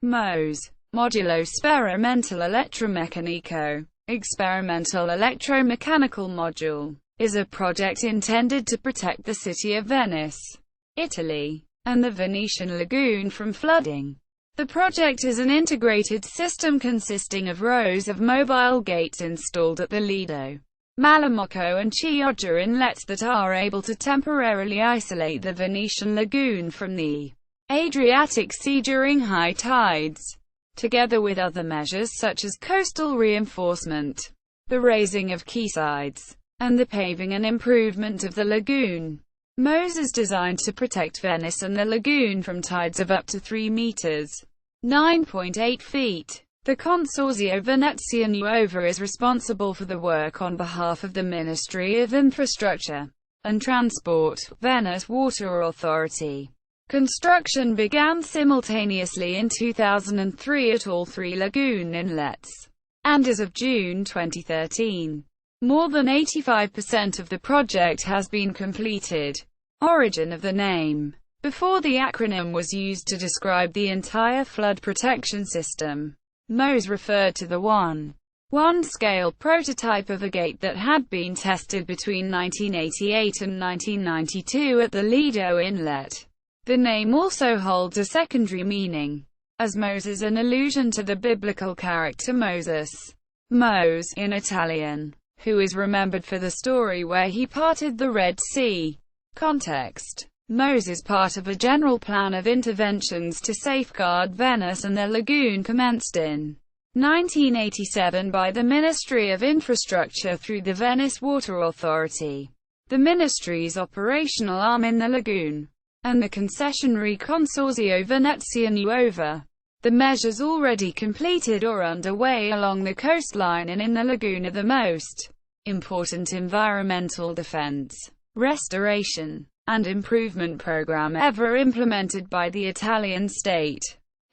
Mose. MOdulo Sperimentale Elettromeccanico, Experimental Electromechanical Module, is a project intended to protect the city of Venice, Italy, and the Venetian Lagoon from flooding. The project is an integrated system consisting of rows of mobile gates installed at the Lido, Malamocco and Chioggia inlets that are able to temporarily isolate the Venetian Lagoon from the Adriatic Sea during high tides, together with other measures such as coastal reinforcement, the raising of quaysides, and the paving and improvement of the lagoon. Mose is designed to protect Venice and the lagoon from tides of up to 3 meters, 9.8 feet. The Consorzio Venezia Nuova is responsible for the work on behalf of the Ministry of Infrastructure and Transport, Venice Water Authority. Construction began simultaneously in 2003 at all 3 lagoon inlets, and as of June 2013, more than 85% of the project has been completed. Origin of the name. Before the acronym was used to describe the entire flood protection system, Mose referred to the 1:1 scale prototype of a gate that had been tested between 1988 and 1992 at the Lido Inlet. The name also holds a secondary meaning, as Mose is an allusion to the biblical character Moses, Mose in Italian, who is remembered for the story where he parted the Red Sea. Context. Mose is part of a general plan of interventions to safeguard Venice and the lagoon commenced in 1987 by the Ministry of Infrastructure through the Venice Water Authority, the ministry's operational arm in the lagoon, and the concessionary Consorzio Venezia Nuova. The measures already completed or underway along the coastline and in the lagoon are the most important environmental defense, restoration, and improvement program ever implemented by the Italian state.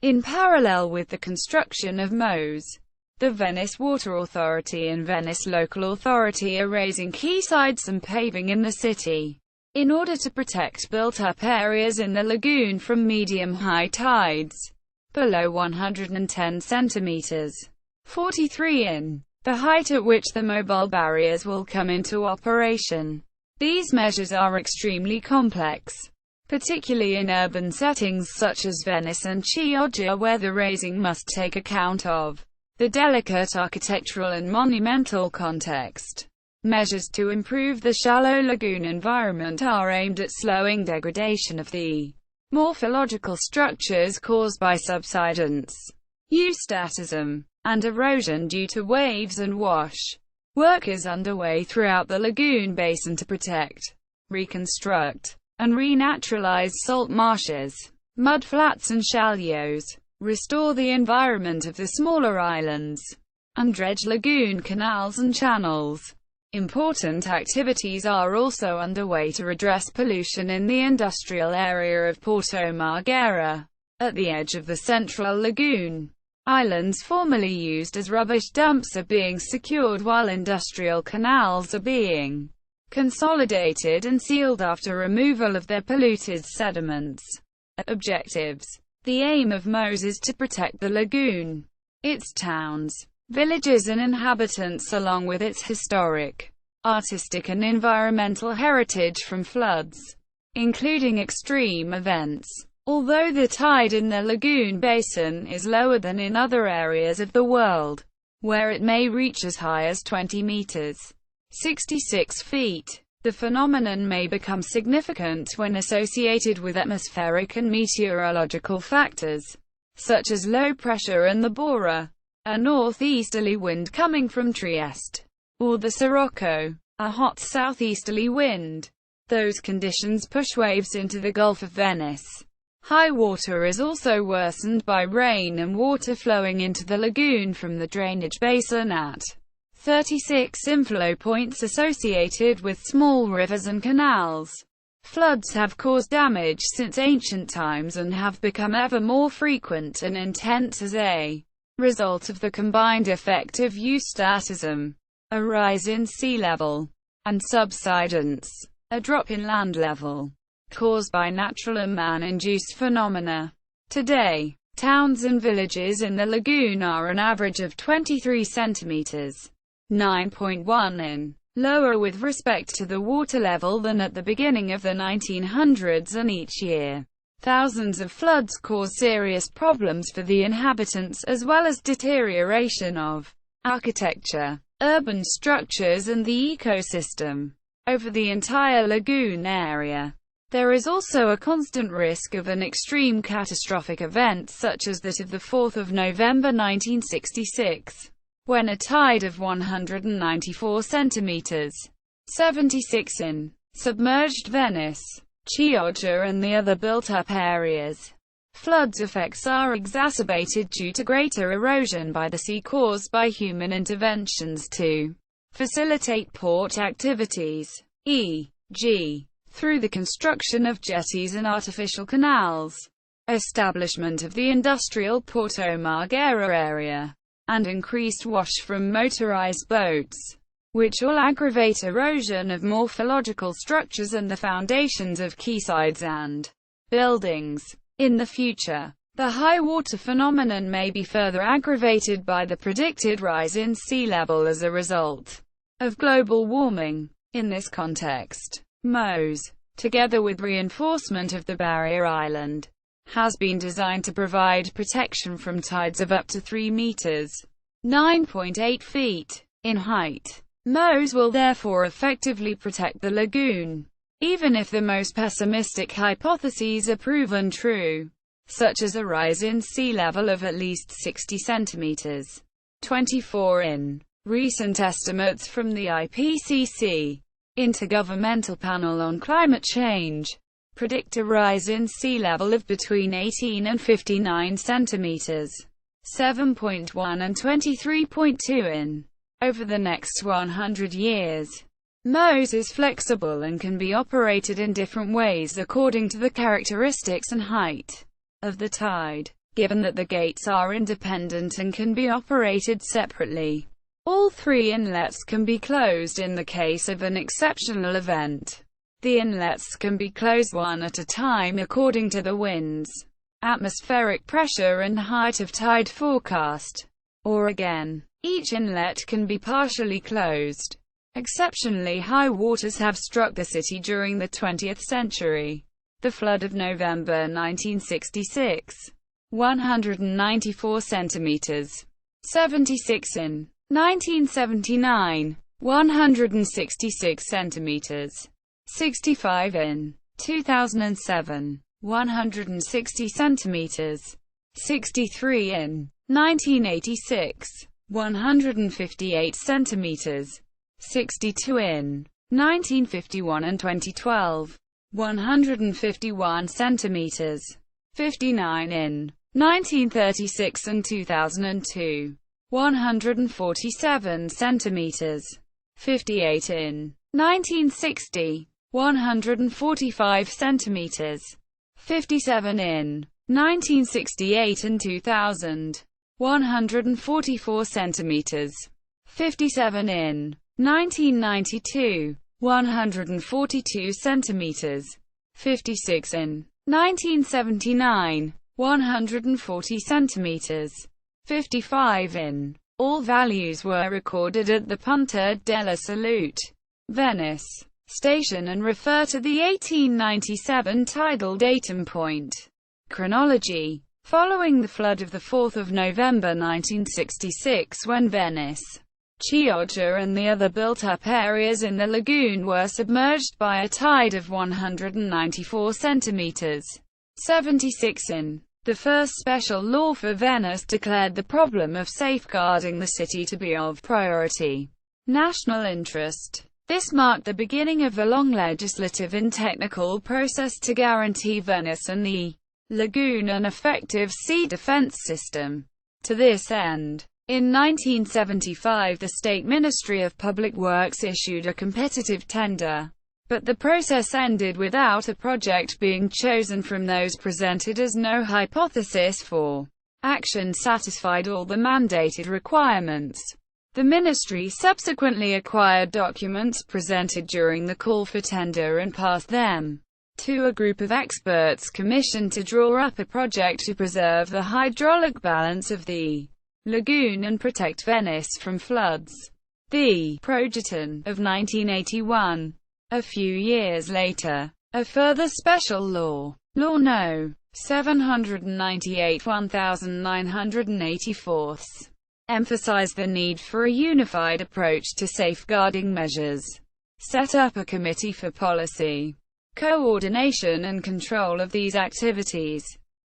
In parallel with the construction of Mose, the Venice Water Authority and Venice Local Authority are raising quaysides and paving in the city, in order to protect built-up areas in the lagoon from medium-high tides, below 110 centimeters, 43 in, the height at which the mobile barriers will come into operation. These measures are extremely complex, particularly in urban settings such as Venice and Chioggia, where the raising must take account of the delicate architectural and monumental context. Measures to improve the shallow lagoon environment are aimed at slowing degradation of the morphological structures caused by subsidence, eustatism, and erosion due to waves and wash. Work is underway throughout the lagoon basin to protect, reconstruct, and renaturalize salt marshes, mudflats and shallows, restore the environment of the smaller islands, and dredge lagoon canals and channels. Important activities are also underway to redress pollution in the industrial area of Porto Marghera, at the edge of the central lagoon. Islands formerly used as rubbish dumps are being secured while industrial canals are being consolidated and sealed after removal of their polluted sediments. Objectives. The aim of Mose is to protect the lagoon, its towns, villages and inhabitants along with its historic, artistic and environmental heritage from floods, including extreme events. Although the tide in the lagoon basin is lower than in other areas of the world, where it may reach as high as 20 meters, 66 feet, the phenomenon may become significant when associated with atmospheric and meteorological factors, such as low pressure and the Bora, a northeasterly wind coming from Trieste, or the Sirocco, a hot southeasterly wind. Those conditions push waves into the Gulf of Venice. High water is also worsened by rain and water flowing into the lagoon from the drainage basin at 36 inflow points associated with small rivers and canals. Floods have caused damage since ancient times and have become ever more frequent and intense as a result of the combined effect of eustatism, a rise in sea level, and subsidence, a drop in land level, caused by natural and man-induced phenomena. Today, Towns and villages in the lagoon are an average of 23 centimeters, 9.1 in, lower with respect to the water level than at the beginning of the 1900s, and each year, thousands of floods cause serious problems for the inhabitants, as well as deterioration of architecture, urban structures and the ecosystem over the entire lagoon area. There is also a constant risk of an extreme catastrophic event such as that of the 4th of November 1966, when a tide of 194 centimeters, 76 in, submerged Venice, Chioggia and the other built-up areas. Floods effects are exacerbated due to greater erosion by the sea caused by human interventions to facilitate port activities, e.g., through the construction of jetties and artificial canals, establishment of the industrial Porto Marghera area, and increased wash from motorized boats, which all aggravate erosion of morphological structures and the foundations of quaysides and buildings. In the future, the high water phenomenon may be further aggravated by the predicted rise in sea level as a result of global warming. In this context, Mose, together with reinforcement of the barrier island, has been designed to provide protection from tides of up to 3 meters, 9.8 feet, in height. Mose will therefore effectively protect the lagoon, even if the most pessimistic hypotheses are proven true, such as a rise in sea level of at least 60 centimeters, 24 in. Recent estimates from the IPCC, Intergovernmental Panel on Climate Change, predict a rise in sea level of between 18 and 59 centimeters, 7.1 and 23.2 in, over the next 100 years. Mose is flexible and can be operated in different ways according to the characteristics and height of the tide, given that the gates are independent and can be operated separately. All 3 inlets can be closed in the case of an exceptional event. The inlets can be closed one at a time according to the winds, atmospheric pressure and height of tide forecast. Or again, each inlet can be partially closed. Exceptionally high waters have struck the city during the 20th century. The flood of November 1966, 194 centimeters, 76 in. 1979, 166 centimeters, 65 in. 2007, 160 centimeters, 63 in. 1986, 158 centimeters, 62 in. 1951 and 2012, 151 centimeters, 59 in. 1936 and 2002. 147 centimeters, 58 in. 1960, 145 centimeters, 57 in. 1968 and 2000, 144 centimeters, 57 in. 1992, 142 centimeters, 56 in. 1979, 140 centimeters, 55 in. All values were recorded at the Punta della Salute, Venice station and refer to the 1897 tidal datum point. Chronology. Following the flood of the 4th of November 1966, when Venice, Chioggia and the other built-up areas in the lagoon were submerged by a tide of 194 centimeters, 76 in. The first special law for Venice declared the problem of safeguarding the city to be of priority national interest. This marked the beginning of a long legislative and technical process to guarantee Venice and the lagoon an effective sea defense system. To this end, in 1975 the State Ministry of Public Works issued a competitive tender, but the process ended without a project being chosen from those presented, as no hypothesis for action satisfied all the mandated requirements. The ministry subsequently acquired documents presented during the call for tender and passed them. to a group of experts commissioned to draw up a project to preserve the hydraulic balance of the lagoon and protect Venice from floods. The Progeton of 1981. A few years later, a further special law, Law No. 798/1984, emphasized the need for a unified approach to safeguarding measures, set up a committee for policy, coordination and control of these activities.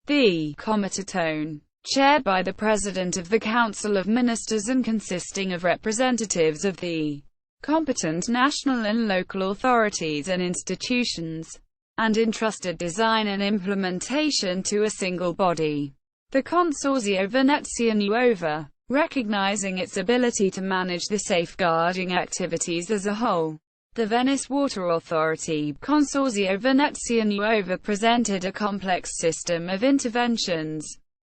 The Comitaton, chaired by the President of the Council of Ministers and consisting of representatives of the competent national and local authorities and institutions, and entrusted design and implementation to a single body, the Consorzio Venezia Nuova, recognizing its ability to manage the safeguarding activities as a whole. The Venice Water Authority, Consorzio Venezia Nuova, presented a complex system of interventions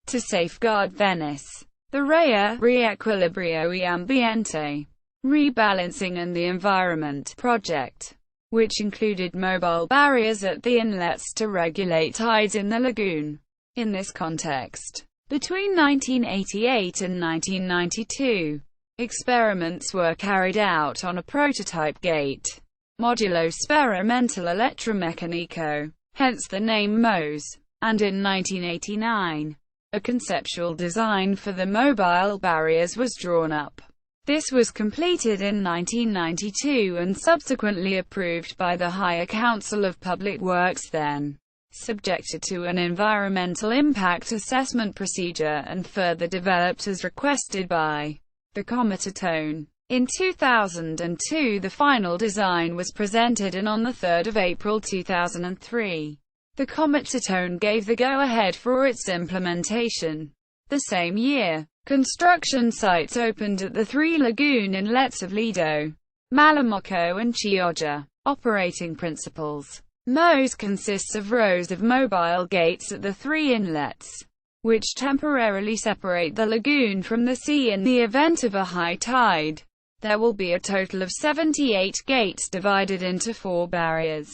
to safeguard Venice: the REA, Riequilibrio e Ambiente, Rebalancing and the Environment project, which included mobile barriers at the inlets to regulate tides in the lagoon. In this context, between 1988 and 1992, experiments were carried out on a prototype gate, MOdulo Sperimentale Elettromeccanico, hence the name Mose, and in 1989, a conceptual design for the mobile barriers was drawn up. This was completed in 1992 and subsequently approved by the Higher Council of Public Works, then subjected to an environmental impact assessment procedure and further developed as requested by the Comitaton. In 2002 the final design was presented, and on 3 April 2003, the Comitaton gave the go-ahead for its implementation. The same year, construction sites opened at the three lagoon inlets of Lido, Malamocco and Chioggia. Operating principles: Mose consists of rows of mobile gates at the three inlets, which temporarily separate the lagoon from the sea in the event of a high tide. There will be a total of 78 gates divided into 4 barriers.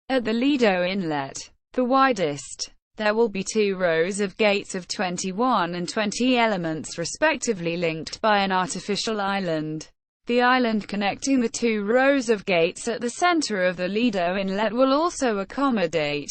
At the Lido inlet, the widest, there will be 2 rows of gates of 21 and 20 elements respectively, linked by an artificial island. The island connecting the 2 rows of gates at the center of the Lido inlet will also accommodate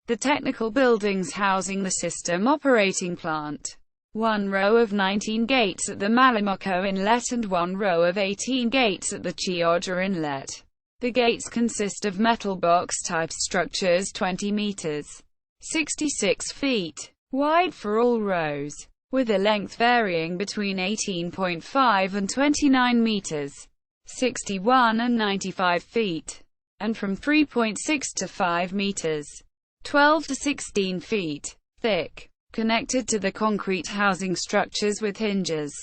the technical buildings housing the system operating plant. 1 row of 19 gates at the Malamocco inlet and 1 row of 18 gates at the Chioggia inlet. The gates consist of metal box-type structures 20 meters, 66 feet, wide for all rows, with a length varying between 18.5 and 29 meters, 61 and 95 feet, and from 3.6 to 5 meters, 12 to 16 feet, thick, connected to the concrete housing structures with hinges.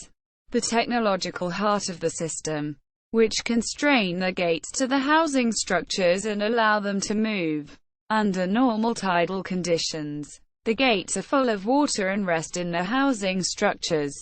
The technological heart of the system, which constrain the gates to the housing structures and allow them to move under normal tidal conditions. The gates are full of water and rest in the housing structures.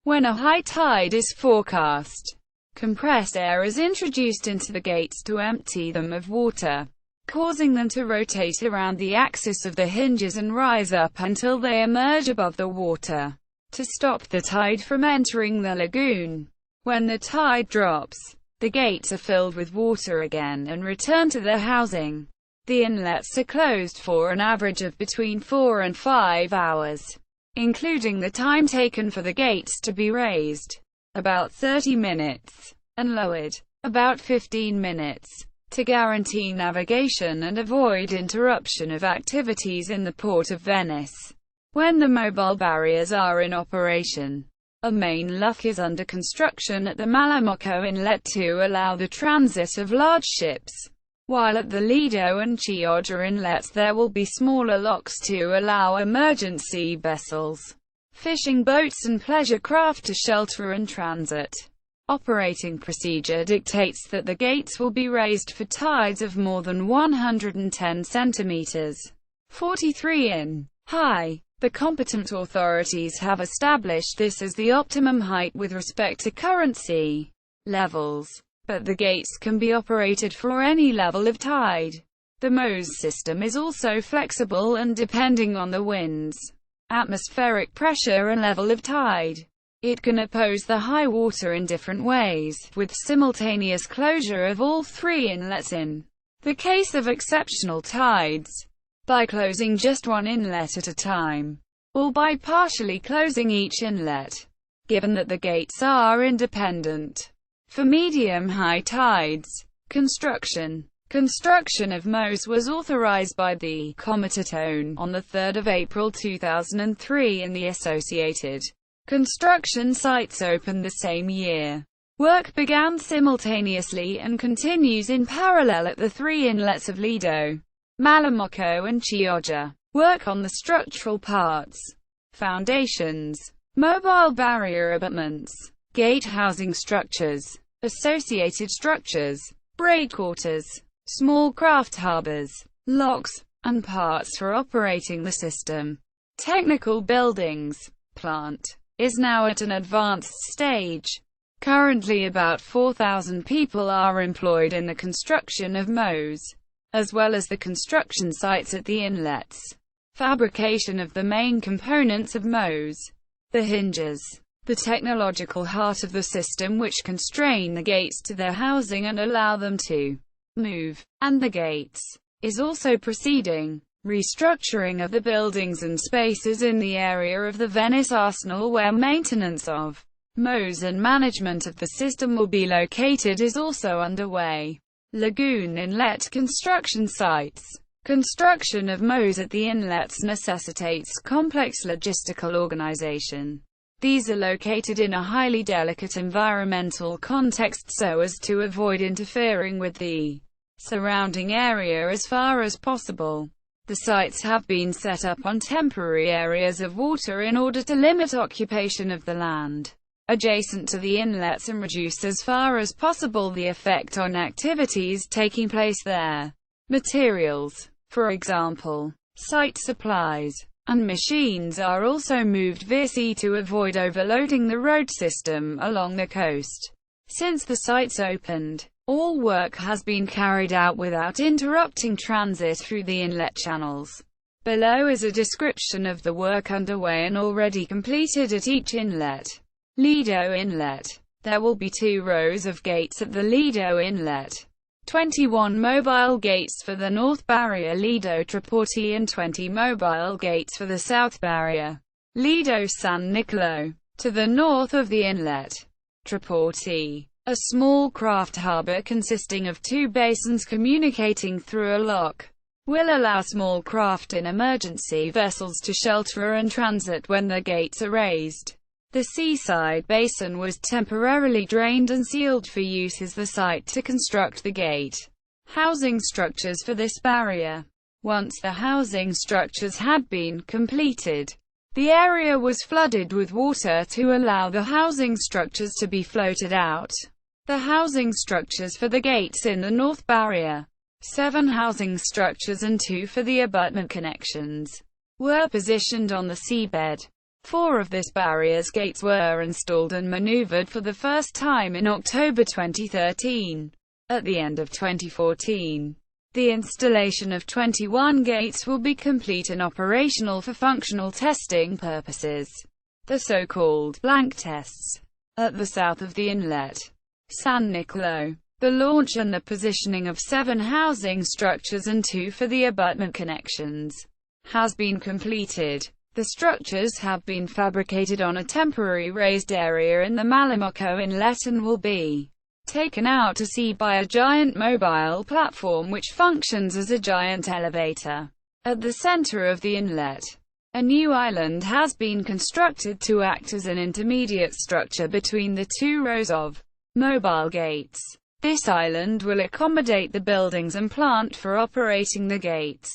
When a high tide is forecast, compressed air is introduced into the gates to empty them of water, causing them to rotate around the axis of the hinges and rise up until they emerge above the water, to stop the tide from entering the lagoon. When the tide drops, the gates are filled with water again and return to their housing. The inlets are closed for an average of between 4 and 5 hours, including the time taken for the gates to be raised, about 30 minutes, and lowered, about 15 minutes, to guarantee navigation and avoid interruption of activities in the port of Venice. When the mobile barriers are in operation, a main lock is under construction at the Malamocco inlet to allow the transit of large ships, while at the Lido and Chioggia inlets there will be smaller locks to allow emergency vessels, fishing boats and pleasure craft to shelter and transit. Operating procedure dictates that the gates will be raised for tides of more than 110 centimeters, 43 in high. The competent authorities have established this as the optimum height with respect to current sea levels, but the gates can be operated for any level of tide. The Mose system is also flexible and depending on the winds, atmospheric pressure and level of tide. It can oppose the high water in different ways, with simultaneous closure of all three inlets in the case of exceptional tides, by closing just one inlet at a time, or by partially closing each inlet, given that the gates are independent. For medium-high tides, construction of Mose was authorized by the Comitaton on 3 April 2003, and the associated construction sites opened the same year. Work began simultaneously and continues in parallel at the three inlets of Lido, Malamocco and Chioggia. Work on the structural parts, foundations, mobile barrier abutments, gate housing structures, associated structures, breakwaters, small craft harbors, locks, and parts for operating the system. Technical buildings. Plant is now at an advanced stage. Currently about 4,000 people are employed in the construction of Mose, as well as the construction sites at the inlets. Fabrication of the main components of Mose, the hinges, the technological heart of the system which constrain the gates to their housing and allow them to move, and the gates, is also proceeding. Restructuring of the buildings and spaces in the area of the Venice Arsenal where maintenance of Mose and management of the system will be located is also underway. Lagoon inlet construction sites. Construction of Mose at the inlets necessitates complex logistical organization. These are located in a highly delicate environmental context so as to avoid interfering with the surrounding area as far as possible. The sites have been set up on temporary areas of water in order to limit occupation of the land adjacent to the inlets and reduce as far as possible the effect on activities taking place there. Materials, for example, site supplies, and machines are also moved via sea to avoid overloading the road system along the coast. Since the sites opened, all work has been carried out without interrupting transit through the inlet channels. Below is a description of the work underway and already completed at each inlet. Lido Inlet. There will be 2 rows of gates at the Lido Inlet. 21 mobile gates for the north barrier Lido Treporti and 20 mobile gates for the south barrier Lido San Nicolo. To the north of the inlet, Treporti, a small craft harbor consisting of 2 basins communicating through a lock, will allow small craft and emergency vessels to shelter and transit when the gates are raised. The seaside basin was temporarily drained and sealed for use as the site to construct the gate housing structures for this barrier. Once the housing structures had been completed, the area was flooded with water to allow the housing structures to be floated out. The housing structures for the gates in the north barrier, 7 housing structures and 2 for the abutment connections, were positioned on the seabed. 4 of this barrier's gates were installed and maneuvered for the first time in October 2013. At the end of 2014, the installation of 21 gates will be complete and operational for functional testing purposes, the so-called blank tests, at the south of the inlet, San Nicolo. The launch and the positioning of 7 housing structures and 2 for the abutment connections has been completed. The structures have been fabricated on a temporary raised area in the Malamocco Inlet and will be taken out to sea by a giant mobile platform which functions as a giant elevator. At the center of the inlet, a new island has been constructed to act as an intermediate structure between the 2 rows of mobile gates. This island will accommodate the buildings and plant for operating the gates.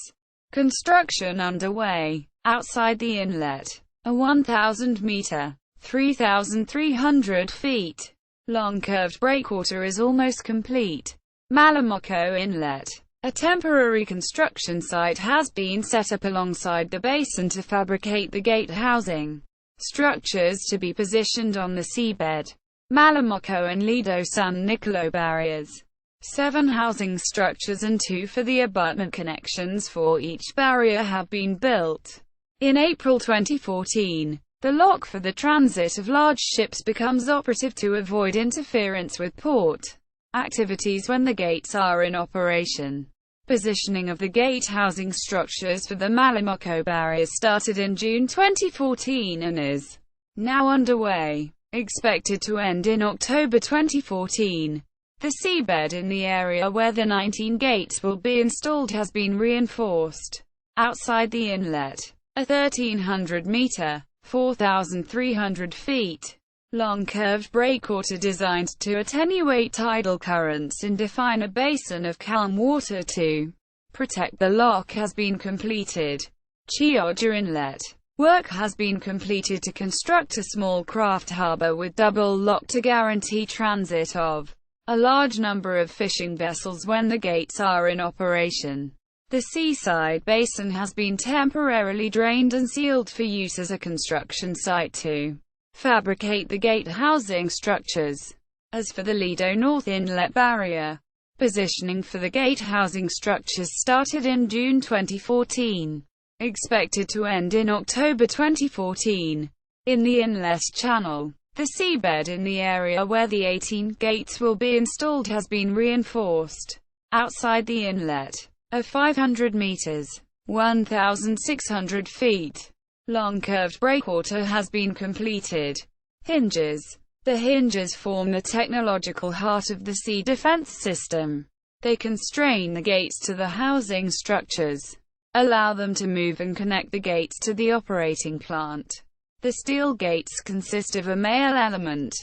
Construction underway. Outside the inlet, a 1,000-meter, 3,300 feet long curved breakwater is almost complete. Malamocco Inlet. A temporary construction site has been set up alongside the basin to fabricate the gate housing structures to be positioned on the seabed. Malamocco and Lido San Nicolo barriers. 7 housing structures and 2 for the abutment connections for each barrier have been built. In April 2014, the lock for the transit of large ships becomes operative to avoid interference with port activities when the gates are in operation. Positioning of the gate housing structures for the Malamocco barriers started in June 2014 and is now underway. Expected to end in October 2014. The seabed in the area where the 19 gates will be installed has been reinforced. Outside the inlet, a 1,300-meter (4,300 feet) long curved breakwater designed to attenuate tidal currents and define a basin of calm water to protect the lock has been completed. Chioggia Inlet. Work has been completed to construct a small craft harbour with double lock to guarantee transit of a large number of fishing vessels when the gates are in operation. The seaside basin has been temporarily drained and sealed for use as a construction site to fabricate the gate housing structures. As for the Lido North Inlet barrier, positioning for the gate housing structures started in June 2014. Expected to end in October 2014. In the inlet channel, the seabed in the area where the 18 gates will be installed has been reinforced. Outside the inlet, a 500 meters (1,600 feet) long curved breakwater has been completed. Hinges. The hinges form the technological heart of the sea defense system. They constrain the gates to the housing structures, allow them to move and connect the gates to the operating plant. The steel gates consist of a male element,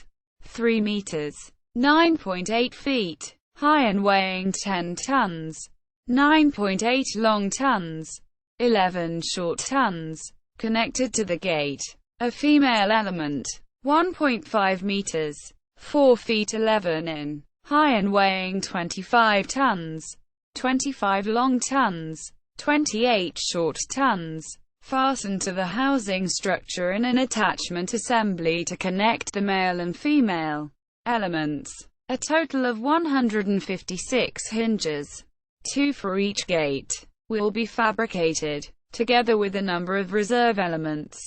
3 meters (9.8 feet) high and weighing 10 tons, 9.8 long tons, 11 short tons, connected to the gate. A female element, 1.5 meters, 4 feet 11 in, high and weighing 25 tons, 25 long tons, 28 short tons, fastened to the housing structure in an attachment assembly to connect the male and female elements. A total of 156 hinges, 2 for each gate, will be fabricated, together with a number of reserve elements.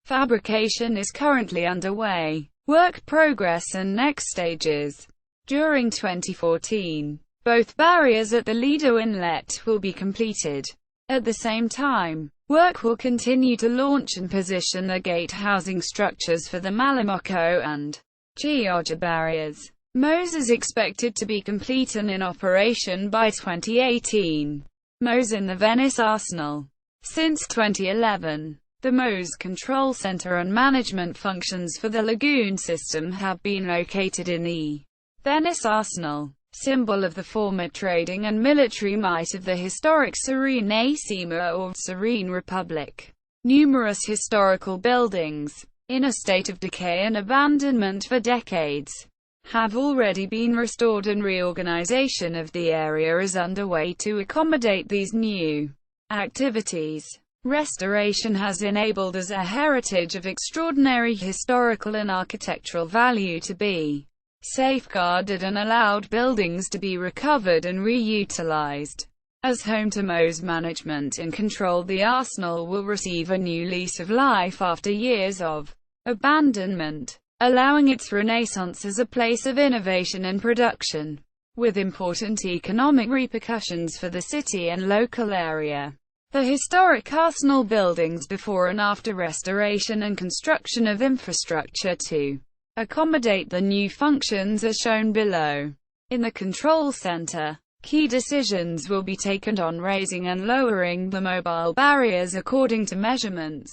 Fabrication is currently underway. Work progress and next stages. During 2014, both barriers at the Lido Inlet will be completed. At the same time, work will continue to launch and position the gate housing structures for the Malamocco and Chioggia barriers. Mose is expected to be complete and in operation by 2018. Mose in the Venice Arsenal. Since 2011, the Mose control center and management functions for the lagoon system have been located in the Venice Arsenal, symbol of the former trading and military might of the historic Serenissima or Serene Republic. Numerous historical buildings, in a state of decay and abandonment for decades, have already been restored, and reorganization of the area is underway to accommodate these new activities. Restoration has enabled as a heritage of extraordinary historical and architectural value to be safeguarded and allowed buildings to be recovered and reutilized. As home to Mose management and control, the arsenal will receive a new lease of life after years of abandonment, allowing its renaissance as a place of innovation and production, with important economic repercussions for the city and local area. The historic arsenal buildings before and after restoration and construction of infrastructure to accommodate the new functions are shown below. In the control center, key decisions will be taken on raising and lowering the mobile barriers according to measurements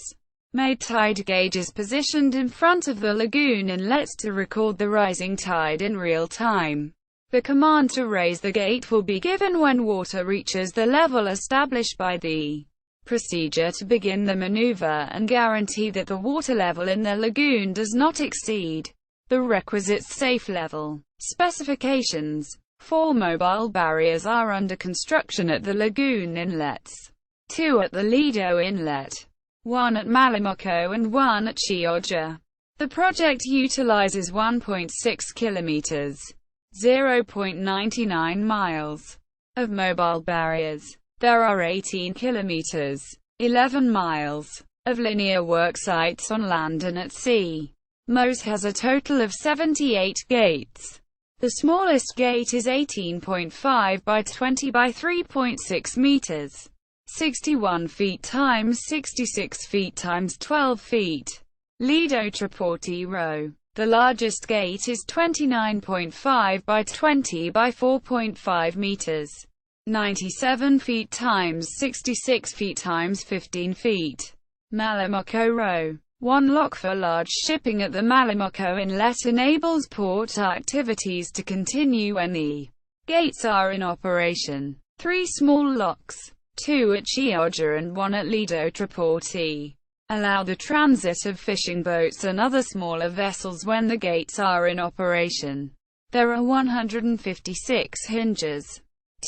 made. Tide gauges positioned in front of the lagoon inlets to record the rising tide in real time. The command to raise the gate will be given when water reaches the level established by the procedure to begin the maneuver, and guarantee that the water level in the lagoon does not exceed the requisite safe level. Specifications. 4 mobile barriers are under construction at the lagoon inlets, 2 at the Lido Inlet, 1 at Malamocco and 1 at Chioggia. The project utilizes 1.6 kilometers 0.99 miles of mobile barriers. There are 18 kilometers, 11 miles, of linear work sites on land and at sea. Mose has a total of 78 gates. The smallest gate is 18.5 by 20 by 3.6 meters, 61 feet times 66 feet times 12 feet. Lido Traporti Row. The largest gate is 29.5 by 20 by 4.5 meters, 97 feet times 66 feet times 15 feet. Malamocco Row. One lock for large shipping at the Malamocco Inlet enables port activities to continue when the gates are in operation. 3 small locks, 2 at Chioggia and 1 at Lido Traporti, allow the transit of fishing boats and other smaller vessels when the gates are in operation. There are 156 hinges,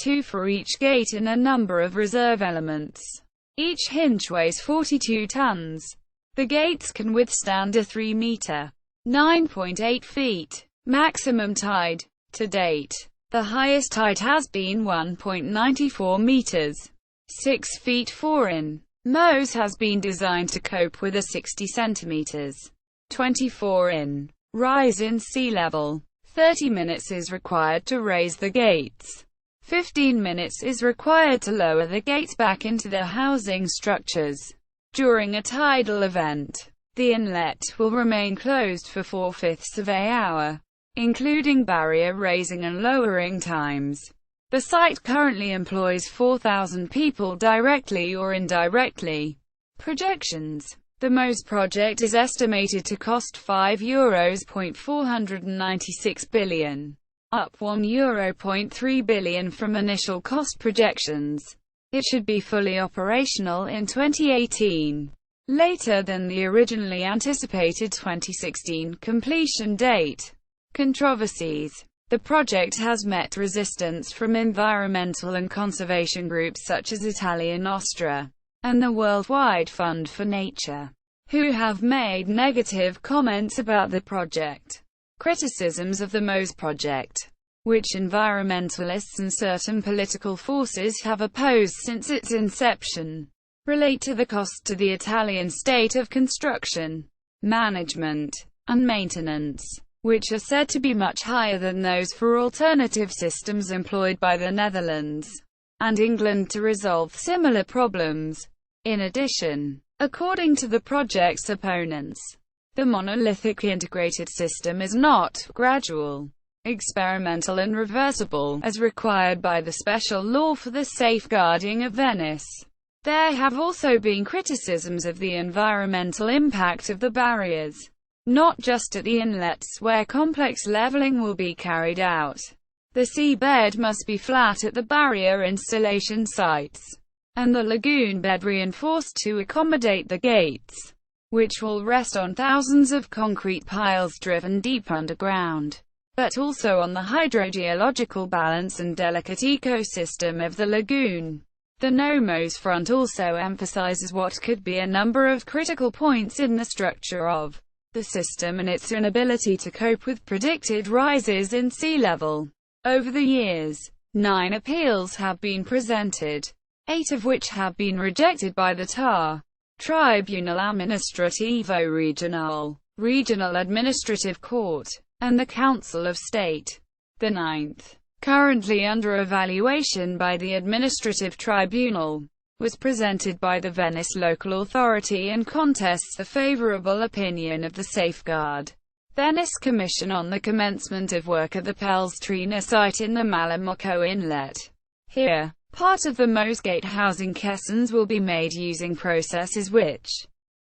2 for each gate and a number of reserve elements. Each hinge weighs 42 tons. The gates can withstand a 3-meter (9.8 feet) maximum tide. To date, the highest tide has been 1.94 meters, 6 feet 4 in. Mose has been designed to cope with a 60 centimeters, 24 in, rise in sea level. 30 minutes is required to raise the gates. 15 minutes is required to lower the gates back into their housing structures. During a tidal event, the inlet will remain closed for 4/5 of an hour, including barrier raising and lowering times. The site currently employs 4,000 people directly or indirectly. Projections. The Mose project is estimated to cost €5.496 billion, up €1.3 billion from initial cost projections. It should be fully operational in 2018, later than the originally anticipated 2016 completion date. Controversies. The project has met resistance from environmental and conservation groups such as Italian Ostra and the Worldwide Fund for Nature, who have made negative comments about the project. Criticisms of the Mose project, which environmentalists and certain political forces have opposed since its inception, relate to the cost to the Italian state of construction, management, and maintenance, which are said to be much higher than those for alternative systems employed by the Netherlands and England to resolve similar problems. In addition, according to the project's opponents, the monolithic integrated system is not gradual, experimental and reversible, as required by the special law for the safeguarding of Venice. There have also been criticisms of the environmental impact of the barriers, not just at the inlets where complex leveling will be carried out. The seabed must be flat at the barrier installation sites, and the lagoon bed reinforced to accommodate the gates, which will rest on thousands of concrete piles driven deep underground, but also on the hydrogeological balance and delicate ecosystem of the lagoon. The Mose front also emphasizes what could be a number of critical points in the structure of the system and its inability to cope with predicted rises in sea level. Over the years, 9 appeals have been presented, 8 of which have been rejected by the TAR, Tribunal Amministrativo Regional, Regional Administrative Court, and the Council of State. The 9th, currently under evaluation by the Administrative Tribunal, was presented by the Venice Local Authority and contests a favorable opinion of the Safeguard Venice Commission on the commencement of work at the Pellestrina site in the Malamocco Inlet. Here, part of the Mose gate housing caissons will be made using processes which,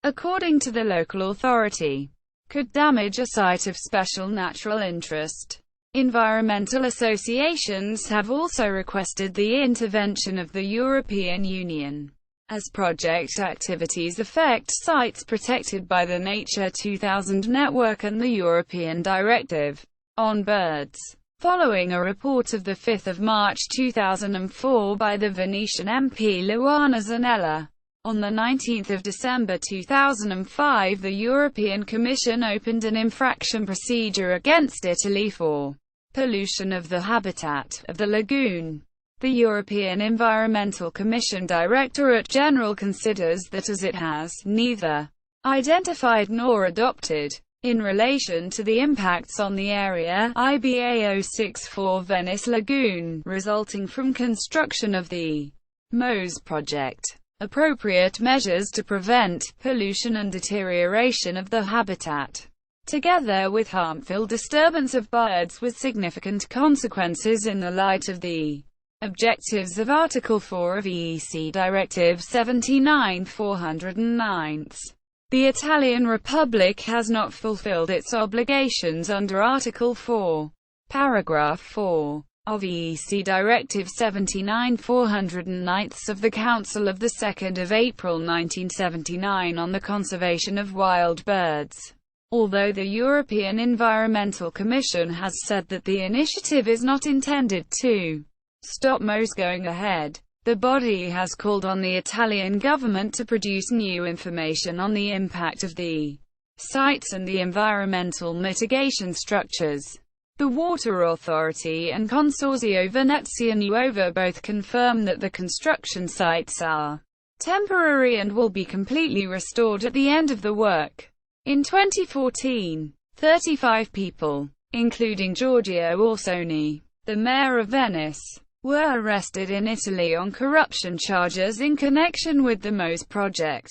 according to the local authority, could damage a site of special natural interest. Environmental associations have also requested the intervention of the European Union, as project activities affect sites protected by the Nature 2000 network and the European Directive on Birds. Following a report of 5 March 2004 by the Venetian MP Luana Zanella, on 19 December 2005 the European Commission opened an infraction procedure against Italy for pollution of the habitat of the lagoon. The European Environmental Commission Directorate General considers that as it has neither identified nor adopted, in relation to the impacts on the area IBA 064 Venice Lagoon, resulting from construction of the Mose project, appropriate measures to prevent pollution and deterioration of the habitat, together with harmful disturbance of birds with significant consequences in the light of the objectives of Article 4 of EEC Directive 79/409. The Italian Republic has not fulfilled its obligations under Article 4, Paragraph 4, of EEC Directive 79/409 of the Council of 2 April 1979 on the conservation of wild birds. Although the European Environmental Commission has said that the initiative is not intended to stop Mose going ahead, the body has called on the Italian government to produce new information on the impact of the sites and the environmental mitigation structures. The Water Authority and Consorzio Venezia Nuova both confirm that the construction sites are temporary and will be completely restored at the end of the work. In 2014, 35 people, including Giorgio Orsoni, the mayor of Venice, were arrested in Italy on corruption charges in connection with the Mose project.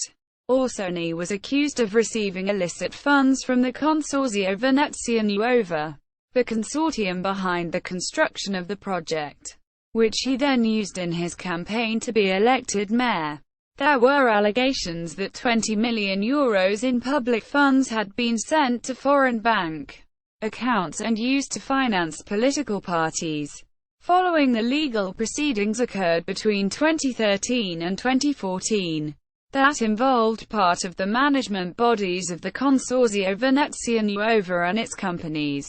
Orsoni was accused of receiving illicit funds from the Consorzio Venezia Nuova, the consortium behind the construction of the project, which he then used in his campaign to be elected mayor. There were allegations that €20 million in public funds had been sent to foreign bank accounts and used to finance political parties. Following the legal proceedings occurred between 2013 and 2014, that involved part of the management bodies of the Consorzio Venezia Nuova and its companies.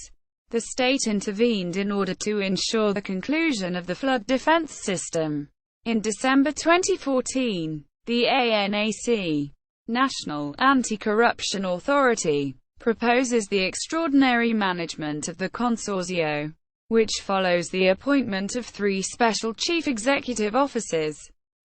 The state intervened in order to ensure the conclusion of the flood defense system. In December 2014, the ANAC, National Anti-Corruption Authority, proposes the extraordinary management of the Consorzio, which follows the appointment of 3 special chief executive officers.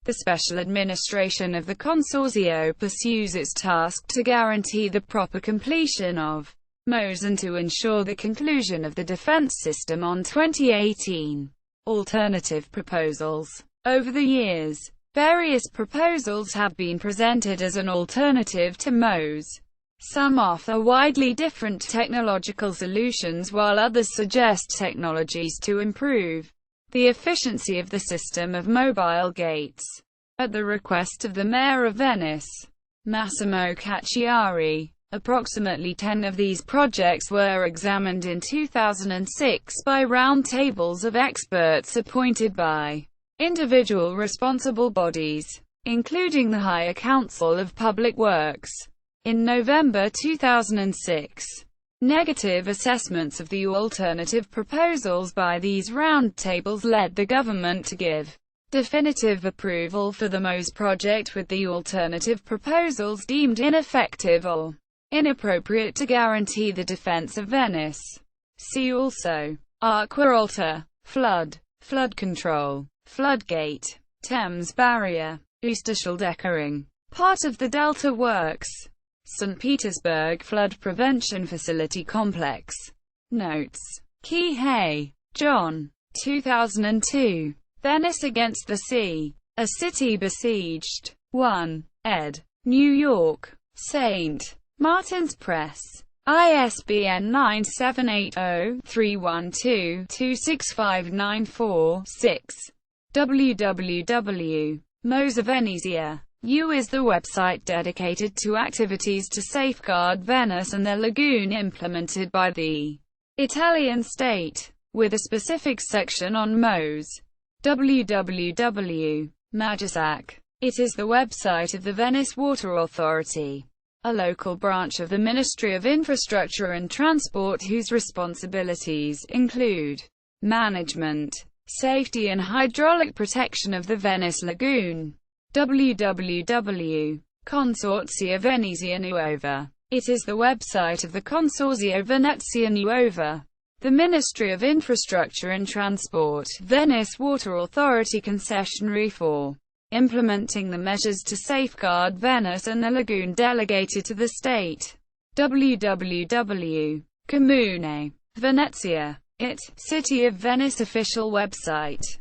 The special administration of the Consorzio pursues its task to guarantee the proper completion of Mose and to ensure the conclusion of the defense system on 2018. Alternative proposals. Over the years, various proposals have been presented as an alternative to Mose. Some offer widely different technological solutions while others suggest technologies to improve the efficiency of the system of mobile gates. At the request of the mayor of Venice, Massimo Cacciari, approximately 10 of these projects were examined in 2006 by roundtables of experts appointed by individual responsible bodies, including the Higher Council of Public Works. In November 2006, negative assessments of the alternative proposals by these roundtables led the government to give definitive approval for the Mose project, with the alternative proposals deemed ineffective or inappropriate to guarantee the defense of Venice. See also: Aqua-Alta, flood control, floodgate, Thames barrier, Oosterschelde, part of the Delta Works, St. Petersburg Flood Prevention Facility Complex. Notes. Key-Hay, John. 2002. Venice Against the Sea. A City Besieged. 1. ed. New York. St. Martin's Press. ISBN 978-0-312-26594-6. www. Mose Venezia. U is the website dedicated to activities to safeguard Venice and the lagoon implemented by the Italian state, with a specific section on Mose. www. Magisac. It is the website of the Venice Water Authority, a local branch of the Ministry of Infrastructure and Transport whose responsibilities include management, safety and hydraulic protection of the Venice Lagoon. www. Consorzio Venezia Nuova. It is the website of the Consorzio Venezia Nuova. The Ministry of Infrastructure and Transport, Venice Water Authority concessionary for implementing the measures to safeguard Venice and the lagoon delegated to the state. www. Comune Venezia. City of Venice official website.